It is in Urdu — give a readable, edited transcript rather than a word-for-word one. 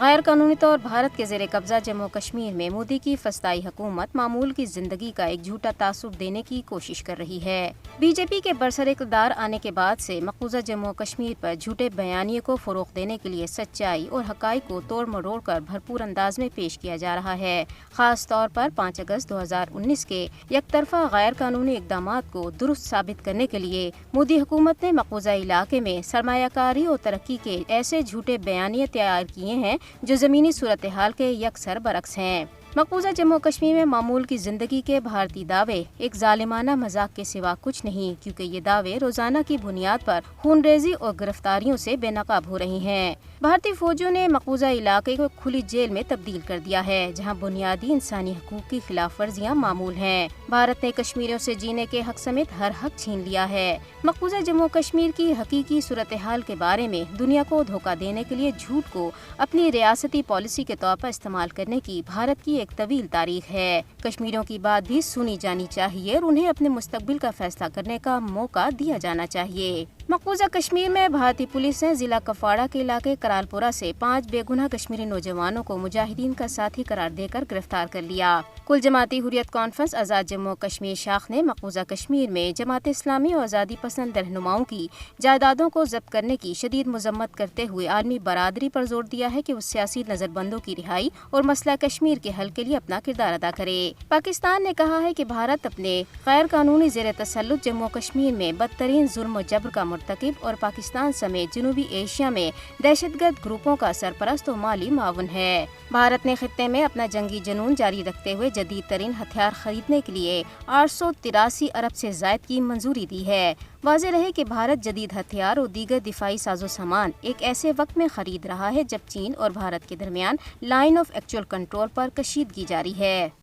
غیر قانونی طور بھارت کے زیر قبضہ جموں کشمیر میں مودی کی فسطائی حکومت معمول کی زندگی کا ایک جھوٹا تعصب دینے کی کوشش کر رہی ہے۔ بی جے پی کے برسر اقتدار آنے کے بعد سے مقبوضہ جموں کشمیر پر جھوٹے بیانیے کو فروغ دینے کے لیے سچائی اور حقائق کو توڑ مروڑ کر بھرپور انداز میں پیش کیا جا رہا ہے۔ خاص طور پر 5 اگست 2019 کے یک طرفہ غیر قانونی اقدامات کو درست ثابت کرنے کے لیے مودی حکومت نے مقبوضہ علاقے میں سرمایہ کاری اور ترقی کے ایسے جھوٹے بیانیے تیار کیے ہیں جو زمینی صورتحال کے یکسر برعکس ہیں۔ مقبوضہ جموں کشمیر میں معمول کی زندگی کے بھارتی دعوے ایک ظالمانہ مذاق کے سوا کچھ نہیں، کیونکہ یہ دعوے روزانہ کی بنیاد پر خون ریزی اور گرفتاریوں سے بے نقاب ہو رہی ہیں۔ بھارتی فوجیوں نے مقبوضہ علاقے کو کھلی جیل میں تبدیل کر دیا ہے، جہاں بنیادی انسانی حقوق کی خلاف ورزیاں معمول ہیں۔ بھارت نے کشمیریوں سے جینے کے حق سمیت ہر حق چھین لیا ہے۔ مقبوضہ جموں کشمیر کی حقیقی صورتحال کے بارے میں دنیا کو دھوکہ دینے کے لیے جھوٹ کو اپنی ریاستی پالیسی کے طور پر استعمال کرنے کی بھارت کی ایک طویل تاریخ ہے۔ کشمیریوں کی بات بھی سنی جانی چاہیے اور انہیں اپنے مستقبل کا فیصلہ کرنے کا موقع دیا جانا چاہیے۔ مقبوضہ کشمیر میں بھارتی پولیس نے ضلع کپواڑہ کے علاقے کرال پورہ سے 5 بے گناہ کشمیری نوجوانوں کو مجاہدین کا ساتھی قرار دے کر گرفتار کر لیا۔ کل جماعتی حریت کانفرنس آزاد جموں کشمیر شاخ نے مقبوضہ کشمیر میں جماعت اسلامی اور آزادی پسند رہنماؤں کی جائیدادوں کو ضبط کرنے کی شدید مذمت کرتے ہوئے عالمی برادری پر زور دیا ہے کہ وہ سیاسی نظر بندوں کی رہائی اور مسئلہ کشمیر کے حل کے لیے اپنا کردار ادا کرے۔ پاکستان نے کہا ہے کہ بھارت اپنے غیر قانونی زیر تسلط جموں کشمیر میں بدترین ظلم و جبر کا مرتکب اور پاکستان سمیت جنوبی ایشیا میں دہشت گرد گروپوں کا سرپرست و مالی معاون ہے۔ بھارت نے خطے میں اپنا جنگی جنون جاری رکھتے ہوئے جدید ترین ہتھیار خریدنے کے لیے 883 ارب سے زائد کی منظوری دی ہے۔ واضح رہے کہ بھارت جدید ہتھیار اور دیگر دفاعی ساز و سامان ایک ایسے وقت میں خرید رہا ہے جب چین اور بھارت کے درمیان لائن آف ایکچوئل کنٹرول پر کشیدگی جاری ہے۔